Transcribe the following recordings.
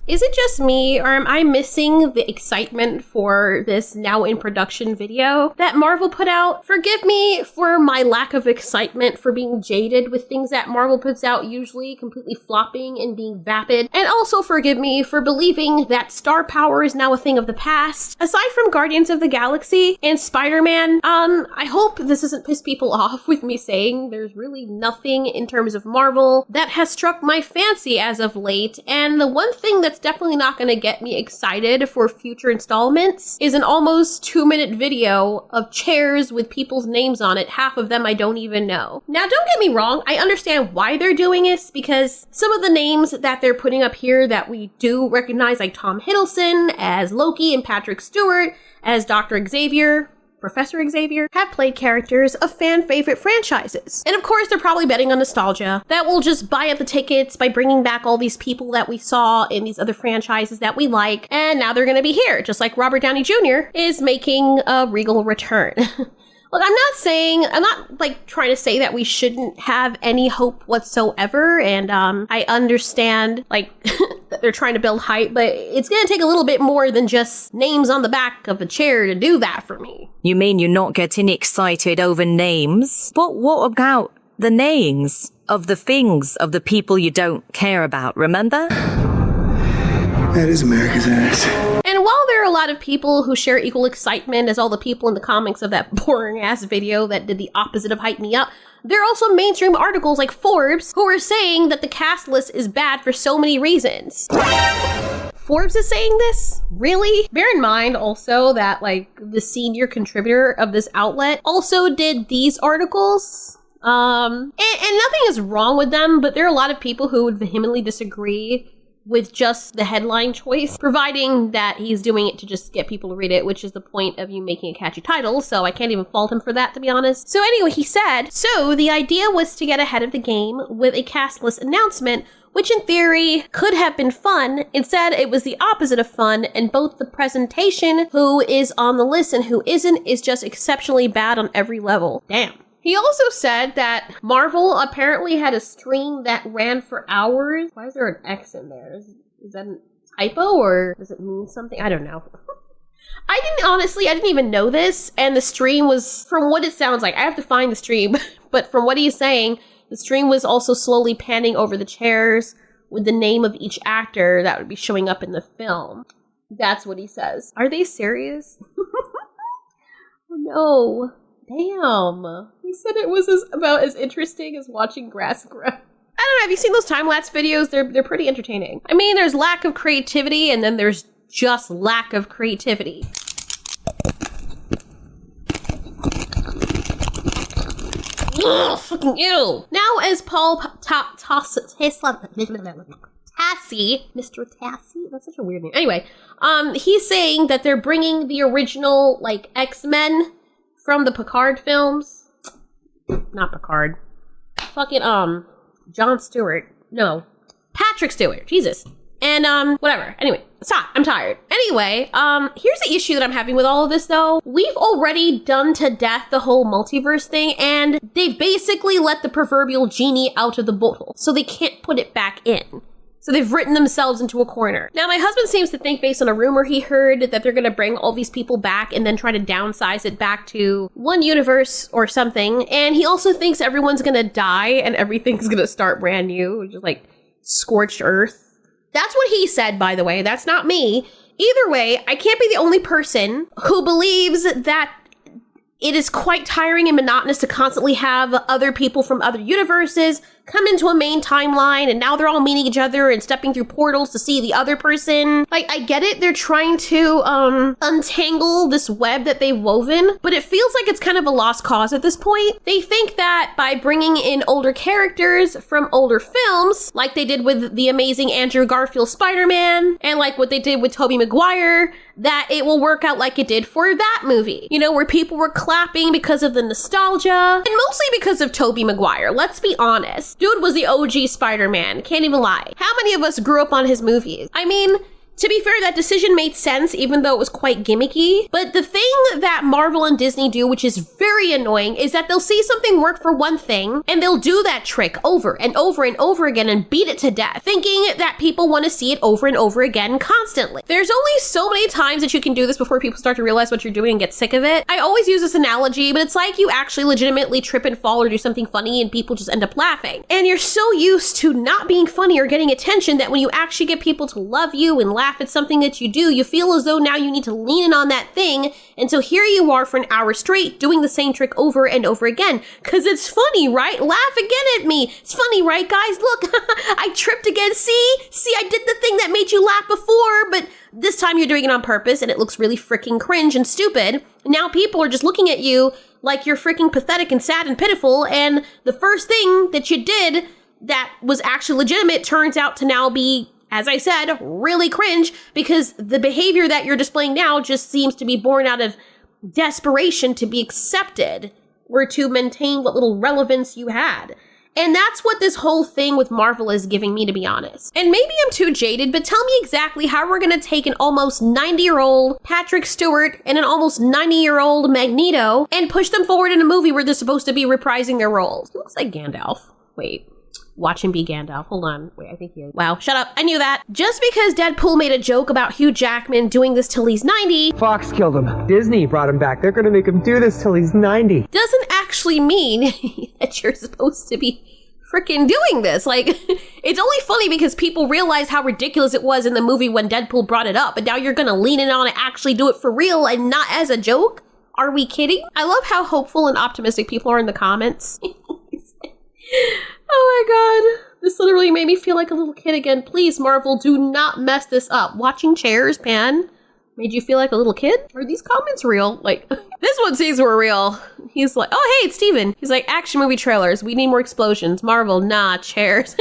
Is it just me, or am I missing the excitement for this now in production video that Marvel put out? Forgive me for my lack of excitement for being jaded with things that Marvel puts out, usually completely flopping and being vapid. And also forgive me for believing that star power is now a thing of the past. Aside from Guardians of the Galaxy and Spider-Man, I hope this doesn't piss people off with me saying there's really nothing in terms of Marvel that has struck my fancy as of late. And the one thing that's definitely not going to get me excited for future installments is an almost 2-minute video of chairs with people's names on it, half of them I don't even know. Now, don't get me wrong, I understand why they're doing this, because some of the names that they're putting up here that we do recognize, like Tom Hiddleston as Loki and Patrick Stewart as Dr. Xavier, Professor Xavier, have played characters of fan-favorite franchises. And of course, they're probably betting on nostalgia that will just buy up the tickets by bringing back all these people that we saw in these other franchises that we like, and now they're gonna be here, just like Robert Downey Jr. is making a regal return. Look, I'm not like trying to say that we shouldn't have any hope whatsoever, and I understand like that they're trying to build hype, but it's gonna take a little bit more than just names on the back of a chair to do that for me. You mean you're not getting excited over names? But what about the names of the things of the people you don't care about, remember? That is America's ass. And while there are a lot of people who share equal excitement as all the people in the comics of that boring-ass video that did the opposite of hype me up, there are also mainstream articles like Forbes who are saying that the cast list is bad for so many reasons. Forbes is saying this? Really? Bear in mind also that, like, the senior contributor of this outlet also did these articles. And nothing is wrong with them, but there are a lot of people who would vehemently disagree with just the headline choice, providing that he's doing it to just get people to read it, which is the point of you making a catchy title, so I can't even fault him for that, to be honest. So anyway, he said, so the idea was to get ahead of the game with a cast list announcement, which in theory could have been fun. Instead, it was the opposite of fun, and both the presentation, who is on the list and who isn't, is just exceptionally bad on every level. Damn. He also said that Marvel apparently had a stream that ran for hours. Why is there an X in there? Is that a typo, or does it mean something? I don't know. I didn't even know this, and the stream was, from what it sounds like, I have to find the stream, but from what he's saying, the stream was also slowly panning over the chairs with the name of each actor that would be showing up in the film. That's what he says. Are they serious? Oh no. Damn. He said it was about as interesting as watching grass grow. I don't know, have you seen those time-lapse videos? They're pretty entertaining. I mean, there's lack of creativity, and then there's just lack of creativity. Ugh, fucking ew. Now, as Paul Tassi, Mr. Tassi, that's such a weird name. Anyway, he's saying that they're bringing the original, like, X-Men from the Picard films. Not Picard. Fucking, John Stewart. No. Patrick Stewart. Jesus. And, whatever. Anyway, stop. I'm tired. Anyway, here's the issue that I'm having with all of this, though. We've already done to death the whole multiverse thing, and they've basically let the proverbial genie out of the bottle, so they can't put it back in. So they've written themselves into a corner. Now, my husband seems to think, based on a rumor he heard, that they're going to bring all these people back and then try to downsize it back to one universe or something. And he also thinks everyone's going to die and everything's going to start brand new, just like scorched earth. That's what he said, by the way. That's not me. Either way, I can't be the only person who believes that it is quite tiring and monotonous to constantly have other people from other universes come into a main timeline, and now they're all meeting each other and stepping through portals to see the other person. Like, I get it, they're trying to untangle this web that they've woven, but it feels like it's kind of a lost cause at this point. They think that by bringing in older characters from older films, like they did with the amazing Andrew Garfield Spider-Man, and like what they did with Tobey Maguire, that it will work out like it did for that movie. You know, where people were clapping because of the nostalgia, and mostly because of Tobey Maguire. Let's be honest. Dude was the OG Spider-Man. Can't even lie. How many of us grew up on his movies? I mean, To be fair, that decision made sense, even though it was quite gimmicky. But the thing that Marvel and Disney do, which is very annoying, is that they'll see something work for one thing, and they'll do that trick over and over and over again and beat it to death, thinking that people want to see it over and over again constantly. There's only so many times that you can do this before people start to realize what you're doing and get sick of it. I always use this analogy, but it's like you actually legitimately trip and fall or do something funny and people just end up laughing. And you're so used to not being funny or getting attention that when you actually get people to love you and laugh at something that you do, you feel as though now you need to lean in on that thing. And so here you are for an hour straight doing the same trick over and over again. Cause it's funny, right? Laugh again at me. It's funny, right, guys? Look, I tripped again. See, I did the thing that made you laugh before, but this time you're doing it on purpose and it looks really freaking cringe and stupid. Now people are just looking at you like you're freaking pathetic and sad and pitiful. And the first thing that you did that was actually legitimate turns out to now be, as I said, really cringe, because the behavior that you're displaying now just seems to be born out of desperation to be accepted or to maintain what little relevance you had. And that's what this whole thing with Marvel is giving me, to be honest. And maybe I'm too jaded, but tell me exactly how we're gonna take an almost 90-year-old Patrick Stewart and an almost 90-year-old Magneto and push them forward in a movie where they're supposed to be reprising their roles. He looks like Gandalf. Wait. Watch him be Gandalf. Hold on. Wait, I think he is. Wow, shut up. I knew that. Just because Deadpool made a joke about Hugh Jackman doing this till he's 90 Fox killed him. Disney brought him back. They're gonna make him do this till he's 90. doesn't actually mean that you're supposed to be freaking doing this. Like, it's only funny because people realize how ridiculous it was in the movie when Deadpool brought it up, and now you're gonna lean in on it, actually do it for real and not as a joke? Are we kidding? I love how hopeful and optimistic people are in the comments. Oh my god. This literally made me feel like a little kid again. Please, Marvel, do not mess this up. Watching Chairs Pan made you feel like a little kid? Are these comments real? Like, this one seems were real. He's like, oh, hey, it's Steven. He's like, action movie trailers. We need more explosions. Marvel, nah, chairs.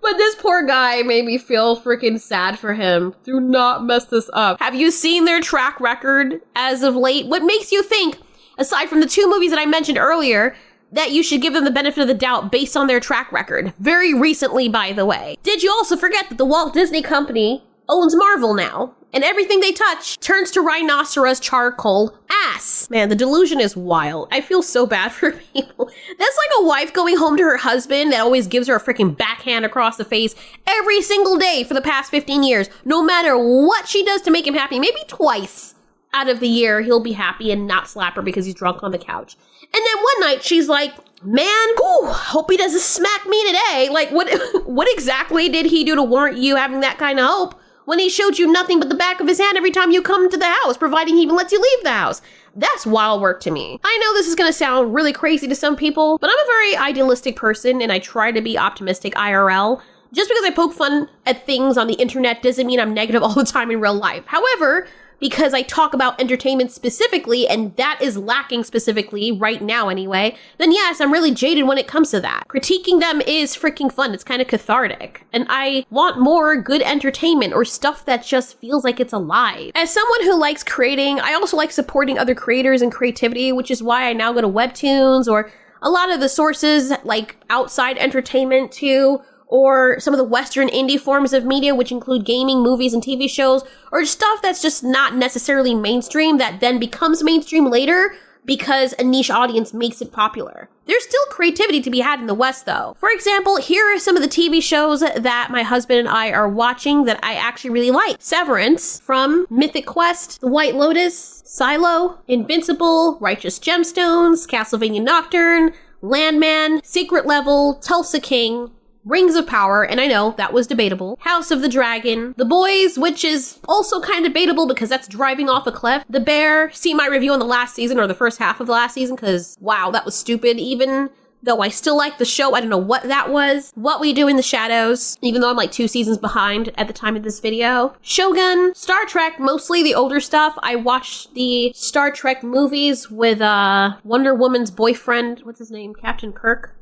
But this poor guy made me feel freaking sad for him. Do not mess this up. Have you seen their track record as of late? What makes you think, aside from the two movies that I mentioned earlier, that you should give them the benefit of the doubt based on their track record? Very recently, by the way. Did you also forget that the Walt Disney Company owns Marvel now? And everything they touch turns to rhinoceros charcoal ass. Man, the delusion is wild. I feel so bad for people. That's like a wife going home to her husband that always gives her a freaking backhand across the face every single day for the past 15 years. No matter what she does to make him happy, maybe twice out of the year, he'll be happy and not slap her because he's drunk on the couch. And then one night she's like, man, hope he doesn't smack me today. Like, what exactly did he do to warrant you having that kind of hope when he showed you nothing but the back of his hand every time you come to the house, providing he even lets you leave the house? That's wild work to me. I know this is going to sound really crazy to some people, but I'm a very idealistic person and I try to be optimistic IRL. Just because I poke fun at things on the internet doesn't mean I'm negative all the time in real life. However, because I talk about entertainment specifically, and that is lacking specifically right now anyway, then yes, I'm really jaded when it comes to that. Critiquing them is freaking fun. It's kind of cathartic. And I want more good entertainment or stuff that just feels like it's alive. As someone who likes creating, I also like supporting other creators and creativity, which is why I now go to webtoons or a lot of the sources like outside entertainment too, or some of the Western indie forms of media, which include gaming, movies, and TV shows, or stuff that's just not necessarily mainstream that then becomes mainstream later because a niche audience makes it popular. There's still creativity to be had in the West, though. For example, here are some of the TV shows that my husband and I are watching that I actually really like. Severance from Mythic Quest, The White Lotus, Silo, Invincible, Righteous Gemstones, Castlevania Nocturne, Landman, Secret Level, Tulsa King, Rings of Power, and I know that was debatable, House of the Dragon, The Boys, which is also kind of debatable because that's driving off a cliff, The Bear, see my review on the last season or the first half of the last season because, wow, that was stupid. Even though I still like the show, I don't know what that was. What We Do in the Shadows, even though I'm like 2 seasons behind at the time of this video. Shogun, Star Trek, mostly the older stuff. I watched the Star Trek movies with Wonder Woman's boyfriend, what's his name, Captain Kirk?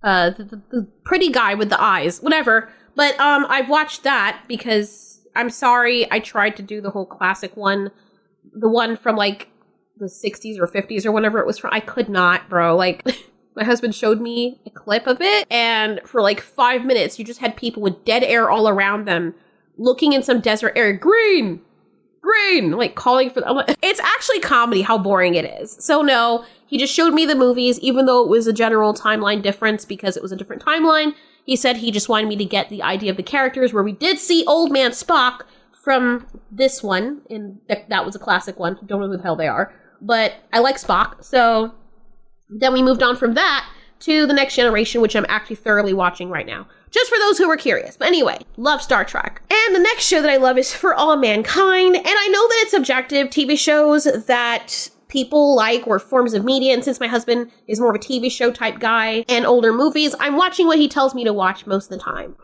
The pretty guy with the eyes, whatever. But I've watched that because I'm sorry, I tried to do the whole classic one, the one from like the 60s or 50s or whenever it was from. I could not, bro. Like, my husband showed me a clip of it, and for like 5 minutes, you just had people with dead air all around them looking in some desert area, green, like calling for them. It's actually comedy how boring it is. So no, he just showed me the movies, even though it was a general timeline difference because it was a different timeline. He said he just wanted me to get the idea of the characters, where we did see Old Man Spock from this one, and that was a classic one. Don't know who the hell they are, but I like Spock. So then we moved on from that to the Next Generation, which I'm actually thoroughly watching right now. Just for those who were curious. But anyway, love Star Trek. And the next show that I love is For All Mankind. And I know that it's subjective. TV shows that people like or forms of media. And since my husband is more of a TV show type guy and older movies, I'm watching what he tells me to watch most of the time.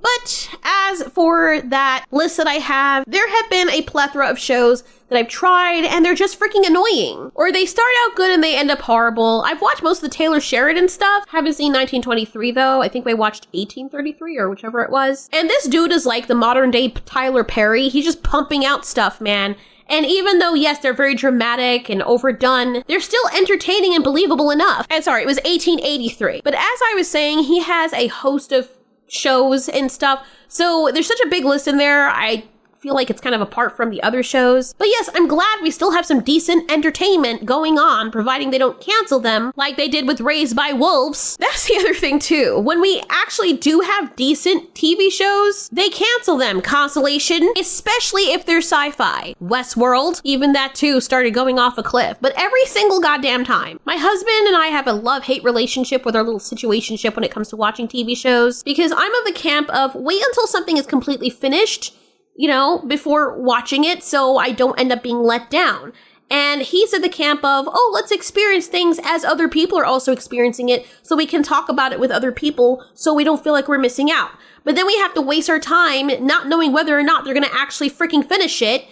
But as for that list that I have, there have been a plethora of shows that I've tried and they're just freaking annoying. Or they start out good and they end up horrible. I've watched most of the Taylor Sheridan stuff. Haven't seen 1923 though. I think I watched 1833 or whichever it was. And this dude is like the modern day Tyler Perry. He's just pumping out stuff, man. And even though, yes, they're very dramatic and overdone, they're still entertaining and believable enough. And sorry, it was 1883. But as I was saying, he has a host of shows and stuff. So there's such a big list in there. I feel like it's kind of apart from the other shows. But yes, I'm glad we still have some decent entertainment going on, providing they don't cancel them like they did with Raised by Wolves. That's the other thing too. When we actually do have decent TV shows, they cancel them. Constellation, especially if they're sci-fi. Westworld, even that too started going off a cliff. But every single goddamn time. My husband and I have a love-hate relationship with our little situationship when it comes to watching TV shows, because I'm of the camp of wait until something is completely finished, you know, before watching it, so I don't end up being let down. And he's at the camp of, oh, let's experience things as other people are also experiencing it, so we can talk about it with other people, so we don't feel like we're missing out. But then we have to waste our time not knowing whether or not they're gonna actually freaking finish it.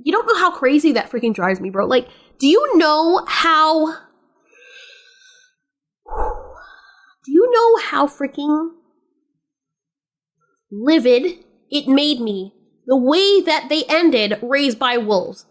You don't know how crazy that freaking drives me, bro. Like, do you know how freaking livid it made me the way that they ended Raised by Wolves?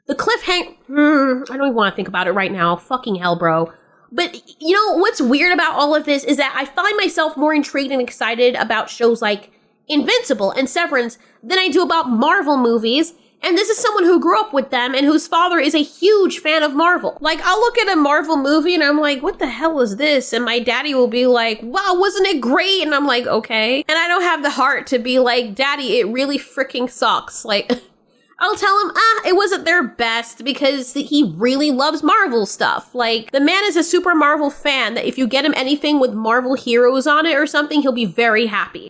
The cliffhanger, I don't even want to think about it right now. Fucking hell, bro. But you know, what's weird about all of this is that I find myself more intrigued and excited about shows like Invincible and Severance than I do about Marvel movies. And this is someone who grew up with them and whose father is a huge fan of Marvel. Like, I'll look at a Marvel movie and I'm like, what the hell is this? And my daddy will be like, wow, wasn't it great? And I'm like, okay. And I don't have the heart to be like, daddy, it really freaking sucks. Like, I'll tell him, it wasn't their best because he really loves Marvel stuff. Like, the man is a super Marvel fan that if you get him anything with Marvel heroes on it or something, he'll be very happy.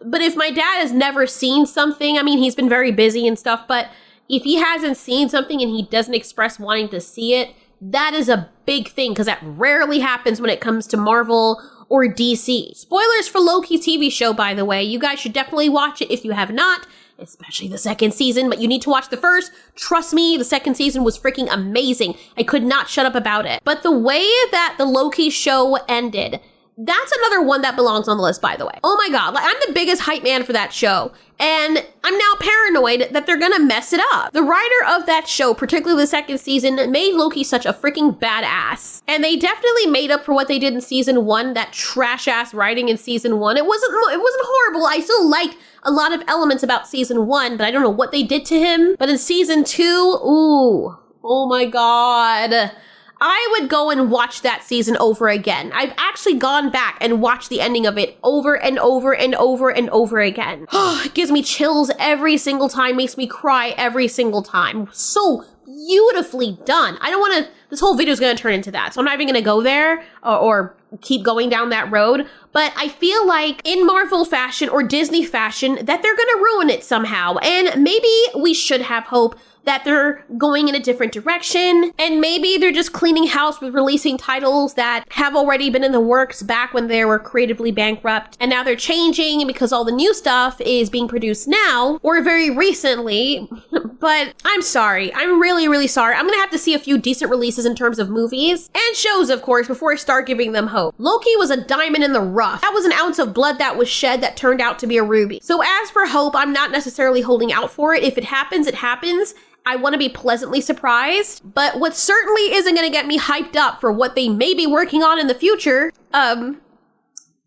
But if my dad has never seen something, I mean, he's been very busy and stuff, but if he hasn't seen something and he doesn't express wanting to see it, that is a big thing because that rarely happens when it comes to Marvel or DC. Spoilers for Loki's TV show, by the way. You guys should definitely watch it if you have not, especially the second season, but you need to watch the first. Trust me, the second season was freaking amazing. I could not shut up about it. But the way that the Loki show ended, that's another one that belongs on the list, by the way. Oh my god, like, I'm the biggest hype man for that show, and I'm now paranoid that they're gonna mess it up. The writer of that show, particularly the second season, made Loki such a freaking badass. And they definitely made up for what they did in season 1, that trash-ass writing in season 1. It wasn't horrible. I still liked a lot of elements about season 1, but I don't know what they did to him. But in season 2, ooh, oh my god. I would go and watch that season over again. I've actually gone back and watched the ending of it over and over and over and over again. It gives me chills every single time, makes me cry every single time. So beautifully done. I don't want to, this whole video is going to turn into that, so I'm not even going to go there or keep going down that road. But I feel like in Marvel fashion or Disney fashion that they're going to ruin it somehow. And maybe we should have hope that they're going in a different direction, and maybe they're just cleaning house with releasing titles that have already been in the works back when they were creatively bankrupt, and now they're changing because all the new stuff is being produced now, or very recently. But I'm sorry. I'm really, really sorry. I'm gonna have to see a few decent releases in terms of movies, and shows, of course, before I start giving them hope. Loki was a diamond in the rough. That was an ounce of blood that was shed that turned out to be a ruby. So as for hope, I'm not necessarily holding out for it. If it happens, it happens. I want to be pleasantly surprised, but what certainly isn't going to get me hyped up for what they may be working on in the future,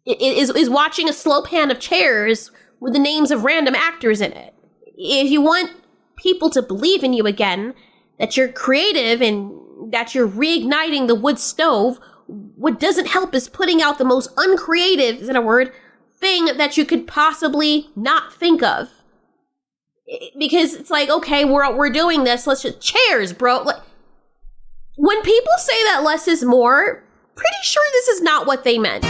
is watching a slow pan of chairs with the names of random actors in it. If you want people to believe in you again, that you're creative and that you're reigniting the wood stove, what doesn't help is putting out the most uncreative, is that a word, thing that you could possibly not think of. Because it's like, okay, we're doing this, let's just, chairs, bro. Like, when people say that less is more, pretty sure this is not what they meant.